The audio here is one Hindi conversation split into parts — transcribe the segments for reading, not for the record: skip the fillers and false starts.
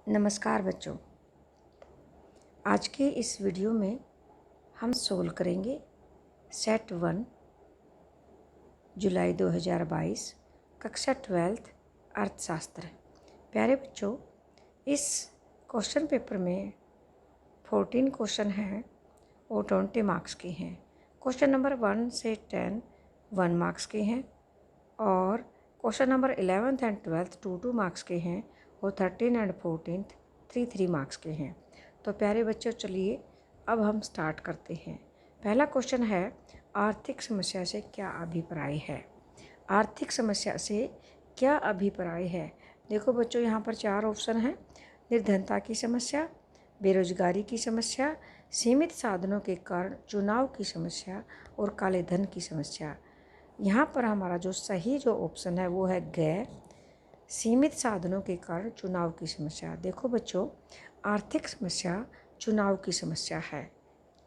नमस्कार बच्चों, आज के इस वीडियो में हम सोल्व करेंगे सेट 1 जुलाई 2022 कक्षा 12th अर्थशास्त्र। प्यारे बच्चों, इस क्वेश्चन पेपर में 14 क्वेश्चन हैं और 20 मार्क्स के हैं। क्वेश्चन नंबर 1 से 10 1 मार्क्स के हैं और question number 11th and 12th 2 marks के हैं और 13 एंड 14th 3 मार्क्स के हैं। तो प्यारे बच्चों, चलिए अब हम स्टार्ट करते हैं। पहला क्वेश्चन है, आर्थिक समस्या से क्या अभिप्राय है। आर्थिक समस्या से क्या अभिप्राय है। देखो बच्चों, यहाँ पर 4 ऑप्शन हैं। निर्धनता की समस्या, बेरोजगारी की समस्या, सीमित साधनों के कारण चुनाव की समस्या और काले धन की समस्या। यहाँ पर हमारा जो सही ऑप्शन है वो है ग, सीमित साधनों के कारण चुनाव की समस्या। देखो बच्चों, आर्थिक समस्या चुनाव की समस्या है।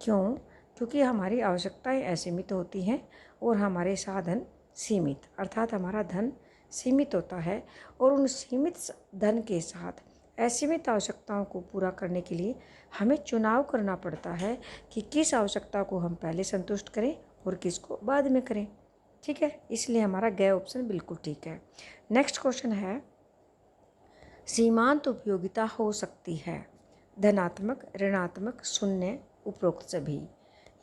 क्यों? क्योंकि हमारी आवश्यकताएं असीमित होती हैं और हमारे साधन सीमित, अर्थात हमारा धन सीमित होता है और उन सीमित धन के साथ असीमित आवश्यकताओं को पूरा करने के लिए हमें चुनाव करना पड़ता है कि किस आवश्यकता को हम पहले संतुष्ट करें और किसको बाद में करें। ठीक है, इसलिए हमारा ग ऑप्शन बिल्कुल ठीक है। नेक्स्ट क्वेश्चन है, सीमांत उपयोगिता हो सकती है धनात्मक, ऋणात्मक, शून्य, उपरोक्त सभी।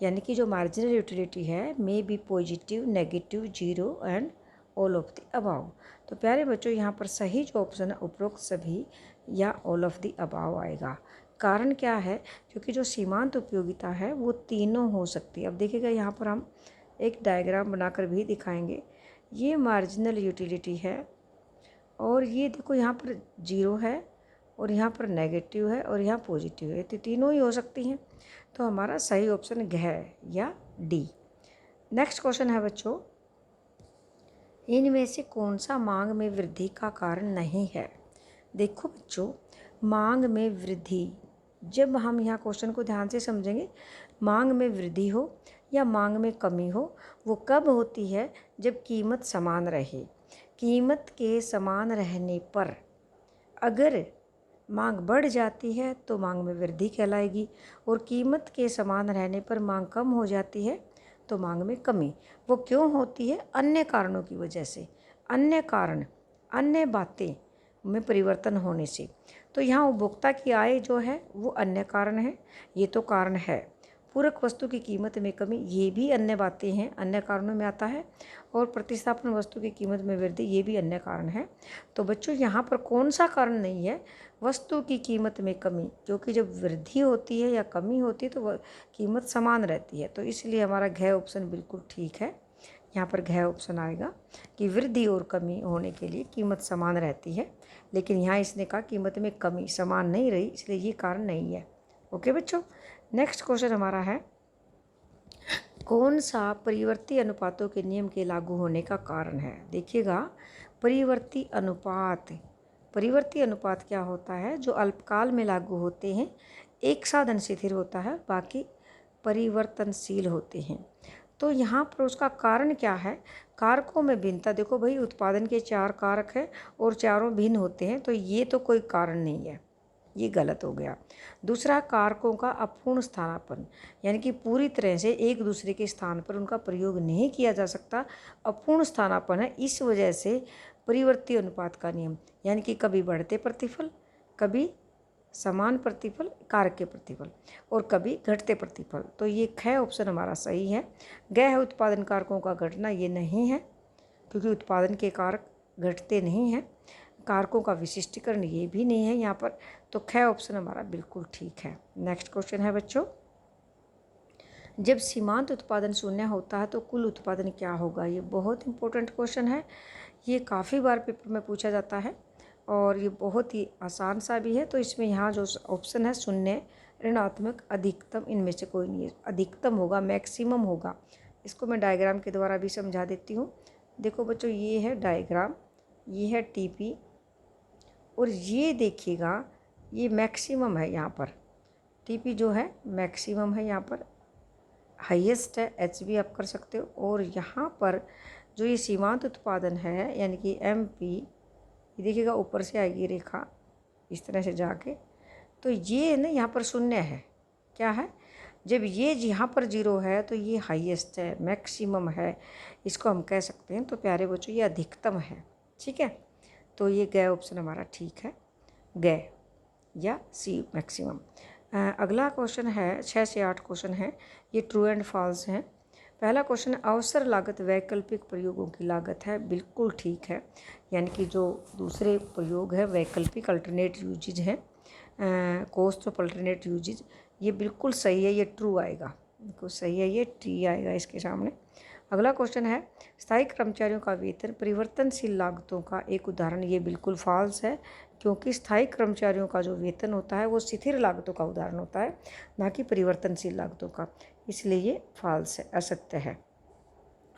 यानी कि जो मार्जिनल यूटिलिटी है may be positive, negative, zero and all of the above. तो प्यारे बच्चों, यहाँ पर सही जो ऑप्शन है उपरोक्त सभी या ऑल ऑफ द अबाव आएगा। कारण क्या है? क्योंकि जो सीमांत उपयोगिता है वो तीनों हो सकती है। अब देखिएगा, यहाँ पर हम एक डायग्राम बनाकर भी दिखाएंगे। ये मार्जिनल यूटिलिटी है और ये देखो यहाँ पर जीरो है और यहाँ पर नेगेटिव है और यहाँ पॉजिटिव है, तो तीनों ही हो सकती हैं। तो हमारा सही ऑप्शन घ है या डी। नेक्स्ट क्वेश्चन है बच्चों, इनमें से कौन सा मांग में वृद्धि का कारण नहीं है। देखो बच्चों, मांग में वृद्धि, जब हम यहाँ क्वेश्चन को ध्यान से समझेंगे, मांग में वृद्धि हो या मांग में कमी हो वो कब होती है? जब कीमत समान रहे। कीमत के समान रहने पर अगर मांग बढ़ जाती है तो मांग में वृद्धि कहलाएगी और कीमत के समान रहने पर मांग कम हो जाती है तो मांग में कमी। वो क्यों होती है? अन्य कारणों की वजह से, अन्य कारण, अन्य बातें में परिवर्तन होने से। तो यहाँ उपभोक्ता की आय जो है वो अन्य कारण है, ये तो कारण है। पूरक वस्तु की कीमत में कमी, ये भी अन्य बातें हैं, अन्य कारणों में आता है। और प्रतिस्थापन वस्तु की कीमत में वृद्धि, ये भी अन्य कारण है। तो बच्चों, यहाँ पर कौन सा कारण नहीं है? वस्तु की कीमत में कमी, क्योंकि जब वृद्धि होती है या कमी होती है तो कीमत समान रहती है। तो इसलिए हमारा घ ऑप्शन बिल्कुल ठीक है। यहाँ पर घ ऑप्शन आएगा कि वृद्धि और कमी होने के लिए कीमत समान रहती है, लेकिन यहाँ इसने कहा कीमत में कमी समान नहीं रही, इसलिए ये कारण नहीं है। ओके बच्चों, नेक्स्ट क्वेश्चन हमारा है, कौन सा परिवर्ती अनुपातों के नियम के लागू होने का कारण है। देखिएगा, परिवर्ती अनुपात, परिवर्ती अनुपात क्या होता है? जो अल्पकाल में लागू होते हैं, एक साधन शिथिल होता है, बाकी परिवर्तनशील होते हैं। तो यहाँ पर उसका कारण क्या है? कारकों में भिन्नता। देखो भाई, उत्पादन के 4 कारक हैं और चारों भिन्न होते हैं, तो ये तो कोई कारण नहीं है, ये गलत हो गया। दूसरा, कारकों का अपूर्ण स्थानापन्न, यानी कि पूरी तरह से एक दूसरे के स्थान पर उनका प्रयोग नहीं किया जा सकता, अपूर्ण स्थानापन्न है। इस वजह से परिवर्ती अनुपात का नियम, यानी कि कभी बढ़ते प्रतिफल, कभी समान प्रतिफल कारक के प्रतिफल और कभी घटते प्रतिफल। तो ये ख ऑप्शन हमारा सही है। ग है उत्पादन कारकों का घटना, ये नहीं है क्योंकि उत्पादन के कारक घटते नहीं हैं। कारकों का विशिष्टीकरण, ये भी नहीं है यहाँ पर। तो ख ऑप्शन हमारा बिल्कुल ठीक है। नेक्स्ट क्वेश्चन है बच्चों, जब सीमांत उत्पादन शून्य होता है तो कुल उत्पादन क्या होगा। ये बहुत इंपॉर्टेंट क्वेश्चन है, ये काफ़ी बार पेपर में पूछा जाता है और ये बहुत ही आसान सा भी है। तो इसमें यहाँ जो ऑप्शन है शून्य, ऋणात्मक, अधिकतम, इनमें से कोई नहीं है। अधिकतम होगा, मैक्सिमम होगा। इसको मैं डायग्राम के द्वारा भी समझा देती हूँ। देखो बच्चों, ये है डायग्राम, ये है टीपी और ये देखिएगा ये मैक्सिमम है। यहाँ पर टीपी जो है मैक्सिमम है, यहाँ पर हाईएस्ट है, एच भी आप कर सकते हो। और यहाँ पर जो ये सीमांत उत्पादन है यानी कि एमपी, ये देखिएगा ऊपर से आएगी रेखा, इस तरह से जाके, तो ये ना यहाँ पर शून्य है। क्या है? जब ये यहाँ पर 0 है तो ये हाईएस्ट है, मैक्सिमम है, इसको हम कह सकते हैं। तो प्यारे बच्चों ये अधिकतम है। ठीक है, तो ये ग ऑप्शन हमारा ठीक है, ग या सी मैक्सिमम। अगला क्वेश्चन है, 6 से 8 क्वेश्चन है, ये ट्रू एंड फॉल्स हैं। पहला क्वेश्चन, अवसर लागत वैकल्पिक प्रयोगों की लागत है। बिल्कुल ठीक है, यानी कि जो दूसरे प्रयोग है वैकल्पिक अल्टरनेट यूजेज हैं, कॉस्ट ऑफ अल्टरनेट यूजेज, ये बिल्कुल सही है, ये ट्रू आएगा, बिल्कुल सही है, ये टी आएगा इसके सामने। अगला क्वेश्चन है, स्थायी कर्मचारियों का वेतन परिवर्तनशील लागतों का एक उदाहरण। ये बिल्कुल फॉल्स है, क्योंकि स्थायी कर्मचारियों का जो वेतन होता है वो स्थिर लागतों का उदाहरण होता है, ना कि परिवर्तनशील लागतों का, इसलिए ये फॉल्स है, असत्य है।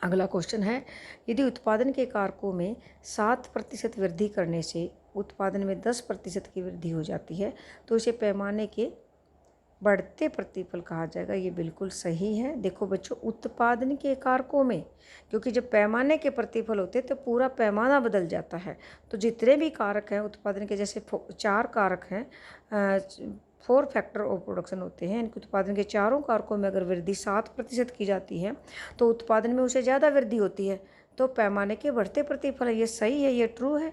अगला क्वेश्चन है, यदि उत्पादन के कारकों में 7% वृद्धि करने से उत्पादन में 10% की वृद्धि हो जाती है तो इसे पैमाने के बढ़ते प्रतिफल कहा जाएगा। ये बिल्कुल सही है। देखो बच्चों, उत्पादन के कारकों में, क्योंकि जब पैमाने के प्रतिफल होते हैं तो पूरा पैमाना बदल जाता है। तो जितने भी कारक हैं उत्पादन के, जैसे 4 कारक हैं, 4 फैक्टर ऑफ प्रोडक्शन होते हैं, इनके उत्पादन के चारों कारकों में अगर वृद्धि 7% की जाती है तो उत्पादन में उससे ज़्यादा वृद्धि होती है, तो पैमाने के बढ़ते प्रतिफल है। ये सही है, ये ट्रू है,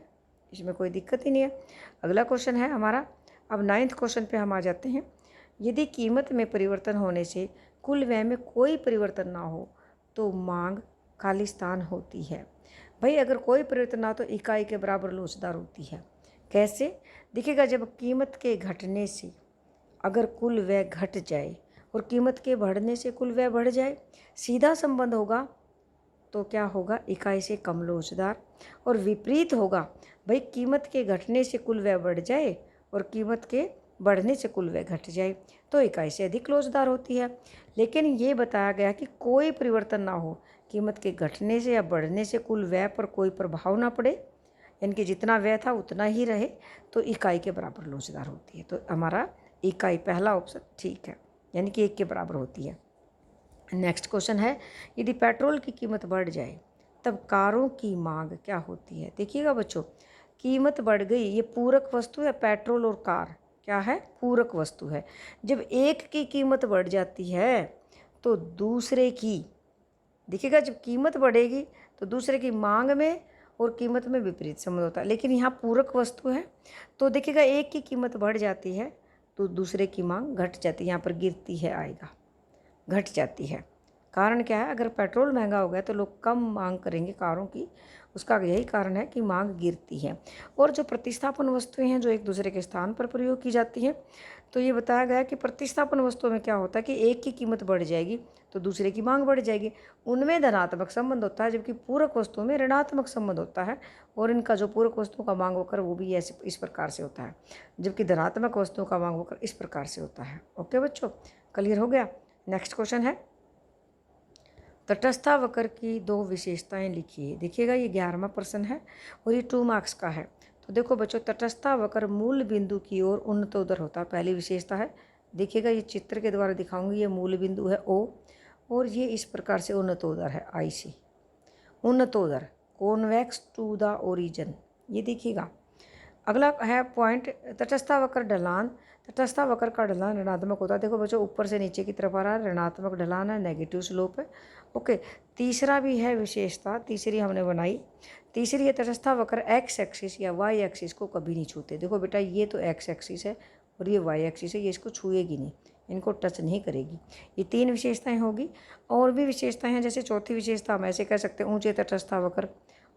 इसमें कोई दिक्कत ही नहीं है। अगला क्वेश्चन है हमारा, अब 9th क्वेश्चन पे हम आ जाते हैं। यदि कीमत में परिवर्तन होने से कुल व्यय में कोई परिवर्तन ना हो तो मांग खालिस्तान होती है। भाई अगर कोई परिवर्तन ना हो तो इकाई के बराबर लोचदार होती है। कैसे? देखिएगा, जब कीमत के घटने से अगर कुल व्यय घट जाए और कीमत के बढ़ने से कुल व्यय बढ़ जाए, सीधा संबंध होगा तो क्या होगा? इकाई से कम लोचदार। और विपरीत होगा, भाई कीमत के घटने से कुल व्यय बढ़ जाए और कीमत के बढ़ने से कुल व्यय घट जाए तो इकाई से अधिक लोचदार होती है। लेकिन ये बताया गया कि कोई परिवर्तन ना हो, कीमत के घटने से या बढ़ने से कुल व्यय पर कोई प्रभाव ना पड़े, यानी कि जितना व्यय था उतना ही रहे, तो इकाई के बराबर लोचदार होती है। तो हमारा इकाई, पहला ऑप्शन ठीक है, यानी कि 1 के बराबर होती है। नेक्स्ट क्वेश्चन है, यदि पेट्रोल की कीमत बढ़ जाए तब कारों की मांग क्या होती है? देखिएगा बच्चों, कीमत बढ़ गई, ये पूरक वस्तु है, पेट्रोल और कार क्या है? पूरक वस्तु है। जब एक की कीमत बढ़ जाती है तो दूसरे की, देखिएगा जब कीमत बढ़ेगी तो दूसरे की मांग में और कीमत में विपरीत संबंध होता है। लेकिन यहाँ पूरक वस्तु है तो देखिएगा एक की कीमत बढ़ जाती है तो दूसरे की मांग घट जाती है, यहाँ पर गिरती है आएगा, घट जाती है। कारण क्या है? अगर पेट्रोल महंगा हो गया तो लोग कम मांग करेंगे कारों की, उसका यही कारण है कि मांग गिरती है। और जो प्रतिस्थापन वस्तुएं हैं जो एक दूसरे के स्थान पर प्रयोग की जाती हैं, तो ये बताया गया कि प्रतिस्थापन वस्तुओं में क्या होता है कि एक की कीमत बढ़ जाएगी तो दूसरे की मांग बढ़ जाएगी, उनमें धनात्मक संबंध होता है, जबकि पूरक वस्तुओं में ऋणात्मक संबंध होता है। और इनका जो पूरक वस्तुओं का मांग वक्र वो भी ऐसे इस प्रकार से होता है, जबकि धनात्मक वस्तुओं का मांग वक्र इस प्रकार से होता है। ओके बच्चों, क्लियर हो गया? नेक्स्ट क्वेश्चन है, तटस्था वक्र की 2 विशेषताएं लिखिए। देखिएगा ये 11वां प्रश्न है और ये 2 मार्क्स का है। तो देखो बच्चों, तटस्था वक्र मूल बिंदु की ओर उन्नतोदर होता है, पहली विशेषता है। देखिएगा ये चित्र के द्वारा दिखाऊंगी, ये मूल बिंदु है O और ये इस प्रकार से उन्नतोदर है IC, उन्नतोदर, कॉन्वेक्स टू द ओरिजिन। ये देखिएगा। अगला है पॉइंट, तटस्था वक्र ढलान। तटस्था वक्र का ढलान ऋणात्मक होता है। देखो बच्चों, ऊपर से नीचे की तरफ आ रहा है, ऋणात्मक ढलान है, नेगेटिव स्लोप है। ओके, तीसरा भी है विशेषता, तीसरी हमने बनाई। तीसरी है तटस्था वक्र एक्स एक्सिस या वाई एक्सिस को कभी नहीं छूते। देखो बेटा, ये तो एक्स एक्सिस है और ये वाई एक्सिस है, ये इसको छुएगी नहीं, इनको टच नहीं करेगी। ये 3 विशेषताएं होगी। और भी विशेषताएं हैं, जैसे चौथी विशेषता हम ऐसे कह सकते हैं, ऊंचे तटस्था वक्र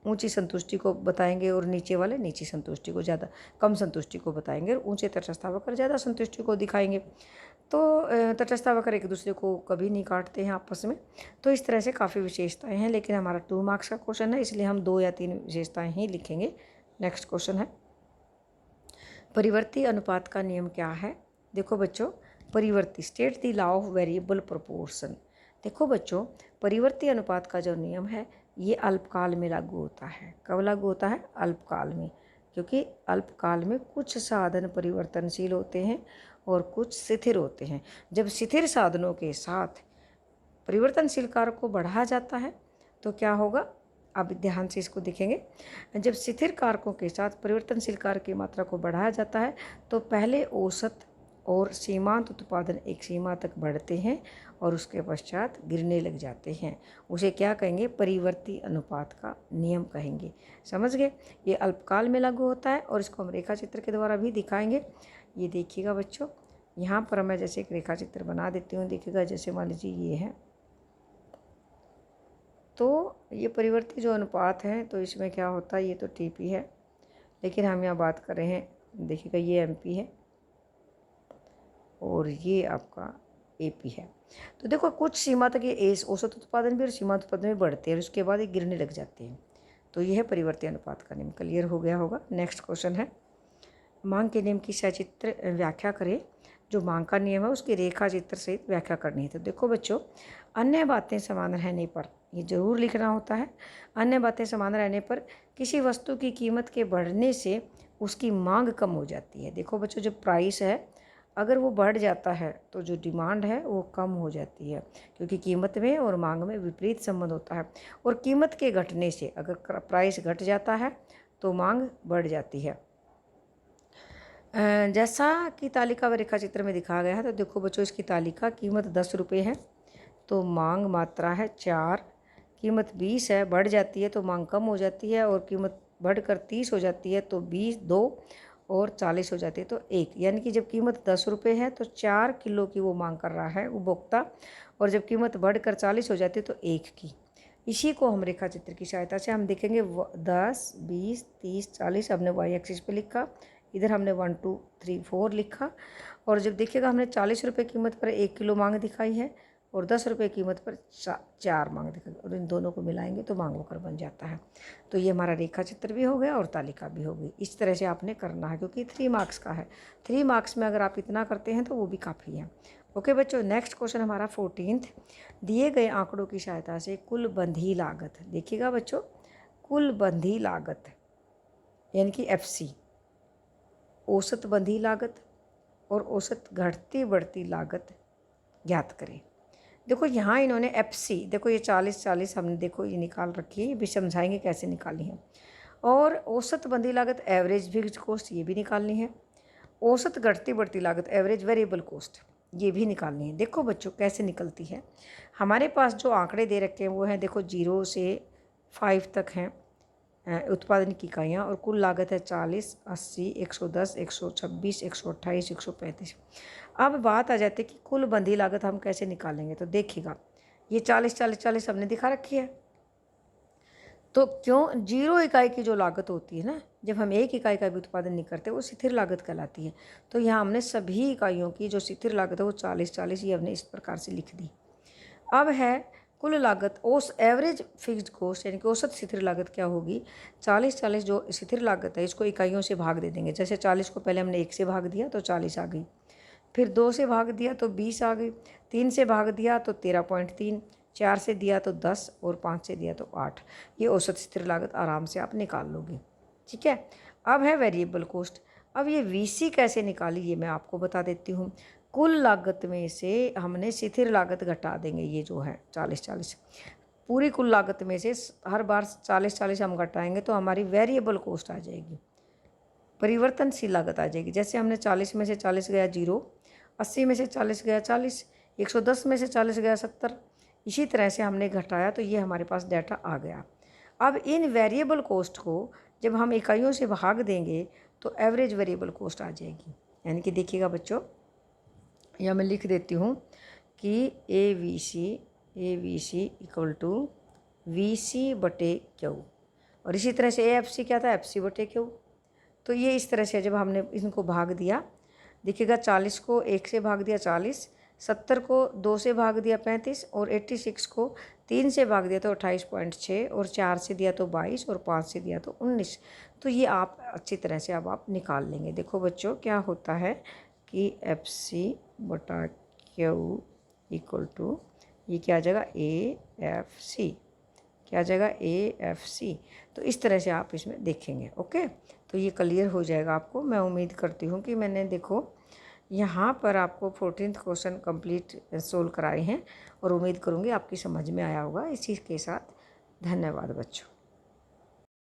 ऊंची संतुष्टि को बताएंगे और नीचे वाले नीची संतुष्टि को, ज़्यादा कम संतुष्टि को बताएंगे, और ऊंचे तटस्था वक्र ज़्यादा संतुष्टि को दिखाएंगे। तो तटस्था वक्र एक दूसरे को कभी नहीं काटते हैं आपस में। तो इस तरह से काफ़ी विशेषताएं हैं, लेकिन हमारा 2 मार्क्स का क्वेश्चन है, इसलिए हम 2 या 3 विशेषताएं ही लिखेंगे। नेक्स्ट क्वेश्चन है, परिवर्ती अनुपात का नियम क्या है? देखो बच्चों, परिवर्ती, state the law of variable proportion. देखो बच्चों, परिवर्ती अनुपात का जो नियम है ये अल्पकाल में लागू होता है। कब लागू होता है? अल्पकाल में, क्योंकि अल्पकाल में कुछ साधन परिवर्तनशील होते हैं और कुछ स्थिर होते हैं। जब स्थिर साधनों के साथ परिवर्तनशील कारक को बढ़ाया जाता है तो क्या होगा? अब ध्यान से इसको देखेंगे। जब स्थिर कारकों के साथ परिवर्तनशील कारक की मात्रा को बढ़ाया जाता है तो पहले औसत और सीमांत उत्पादन एक सीमा तक बढ़ते हैं और उसके पश्चात गिरने लग जाते हैं। उसे क्या कहेंगे? परिवर्ती अनुपात का नियम कहेंगे। समझ गए? ये अल्पकाल में लागू होता है और इसको हम रेखा चित्र के द्वारा भी दिखाएंगे। ये देखिएगा बच्चों, यहाँ पर मैं जैसे एक रेखा चित्र बना देती हूँ। देखिएगा, जैसे मान लीजिए ये है, तो ये परिवर्ती जो अनुपात है, तो इसमें क्या होता है, ये तो टीपी है, लेकिन हम यहाँ बात कर रहे हैं, देखिएगा ये एमपी है और ये आपका एपी है। तो देखो कुछ सीमा तक ये औसत उत्पादन भी और सीमांत उत्पादन भी बढ़ते हैं और उसके बाद ये गिरने लग जाते हैं। तो ये है परिवर्ती अनुपात का नियम। क्लियर हो गया होगा। नेक्स्ट क्वेश्चन है, मांग के नियम की सचित्र व्याख्या करें। जो मांग का नियम है उसकी रेखा चित्र सहित व्याख्या करनी है। तो देखो बच्चों, अन्य बातें समान रहने पर, ये जरूर लिखना होता है, अन्य बातें समान रहने पर किसी वस्तु की कीमत के बढ़ने से उसकी मांग कम हो जाती है। देखो बच्चों, जो प्राइस है अगर वो बढ़ जाता है तो जो डिमांड है वो कम हो जाती है, क्योंकि कीमत में और मांग में विपरीत संबंध होता है। और कीमत के घटने से अगर प्राइस घट जाता है तो मांग बढ़ जाती है। जैसा कि तालिका व रेखा चित्र में दिखाया गया है। तो देखो बच्चों, इसकी तालिका कीमत 10 रुपये है तो मांग मात्रा है 4, कीमत 20 है, बढ़ जाती है तो मांग कम हो जाती है, और कीमत बढ़कर 30 हो जाती है तो 20 2 और 40 हो जाती है तो 1। यानी कि जब कीमत 10 रुपये है तो 4 किलो की वो मांग कर रहा है उपभोक्ता, और जब कीमत बढ़कर 40 हो जाती है तो 1 की। इसी को हम रेखा चित्र की सहायता से हम देखेंगे। 10 20 30 40 हमने वाई एक्सिस पे लिखा, इधर हमने 1 2 3 4 लिखा, और जब देखिएगा हमने 40 रुपये कीमत पर 1 किलो मांग दिखाई है और 10 रुपये कीमत पर 4 मांग दिखाई, और इन दोनों को मिलाएंगे तो मांग वक्र बन जाता है। तो ये हमारा रेखा चित्र भी हो गया और तालिका भी हो गई। इस तरह से आपने करना है, क्योंकि 3 मार्क्स का है। 3 मार्क्स में अगर आप इतना करते हैं तो वो भी काफ़ी है। ओके बच्चों, नेक्स्ट क्वेश्चन हमारा 14th, दिए गए आंकड़ों की सहायता से कुल बंधी लागत। देखिएगा बच्चों, कुल बंधी लागत यानी कि FC, औसत बंधी लागत और औसत घटती बढ़ती लागत ज्ञात करें। देखो यहाँ इन्होंने FC, देखो ये 40 हमने देखो ये निकाल रखी है, ये भी समझाएंगे कैसे निकालनी है। और औसत बंधी लागत एवरेज फिक्स्ड कॉस्ट ये भी निकालनी है। औसत घटती बढ़ती लागत एवरेज वेरिएबल कॉस्ट ये भी निकालनी है। देखो बच्चों कैसे निकलती है। हमारे पास जो आंकड़े दे रखे हैं वो हैं, देखो 0 से 5 तक हैं उत्पादन की इकाइयाँ, और कुल लागत है 40 80 110 126 128 135। अब बात आ जाती है कि कुल बंधी लागत हम कैसे निकालेंगे। तो देखिएगा, ये 40 40 40 हमने दिखा रखी है। तो क्यों 0 इकाई की जो लागत होती है ना, जब हम 1 इकाई का भी उत्पादन नहीं करते, वो स्थिर लागत कहलाती है। तो यहाँ हमने सभी इकाइयों की जो स्थिर लागत है वो 40 40 ये हमने इस प्रकार से लिख दी। अब है कुल लागत, एवरेज फिक्स्ड कॉस्ट यानी कि औसत स्थिर लागत क्या होगी। 40 40 जो स्थिर लागत है इसको इकाइयों से भाग दे देंगे। जैसे 40 को पहले हमने 1 से भाग दिया तो 40 आ गई, फिर 2 से भाग दिया तो 20 आ गई, 3 से भाग दिया तो 13.3, 4 से दिया तो 10 और 5 से दिया तो 8। ये औसत स्थिर लागत आराम से आप निकाल लोगे। ठीक है। अब है वेरिएबल कॉस्ट। अब ये VC कैसे निकाली ये मैं आपको बता देती हूँ। कुल लागत में से हमने स्थिर लागत घटा देंगे, ये जो है 40 40, पूरी कुल लागत में से हर बार 40 40 हम घटाएंगे तो हमारी वेरिएबल कॉस्ट आ जाएगी, परिवर्तनशील लागत आ जाएगी। जैसे हमने 40 में से 40 गया 0, 80 में से 40 गया 40, 110 में से 40 गया 70, इसी तरह से हमने घटाया तो ये हमारे पास डाटा आ गया। अब इन वेरिएबल कॉस्ट को जब हम इकाइयों से भाग देंगे तो एवरेज वेरिएबल कॉस्ट आ जाएगी। यानी कि देखिएगा बच्चों, या मैं लिख देती हूँ कि AVC इक्वल टू VC बटे Q, और इसी तरह से AFC क्या था, FC बटे Q। तो ये इस तरह से जब हमने इनको भाग दिया, देखिएगा 40 को 1 से भाग दिया 40, 70 को 2 से भाग दिया 35, और 86 को 3 से भाग दिया तो 28.6, और 4 से दिया तो 22, और 5 से दिया तो 19। तो ये आप अच्छी तरह से अब आप निकाल लेंगे। देखो बच्चों क्या होता है कि FC बटा Q इक्वल टू ये क्या आ जाएगा, AFC, क्या आ जाएगा AFC। तो इस तरह से आप इसमें देखेंगे। ओके, तो ये क्लियर हो जाएगा आपको। मैं उम्मीद करती हूँ कि मैंने देखो यहाँ पर आपको 14th क्वेश्चन कंप्लीट सोल्व कराए हैं, और उम्मीद करूँगी आपकी समझ में आया होगा। इसी के साथ धन्यवाद बच्चों।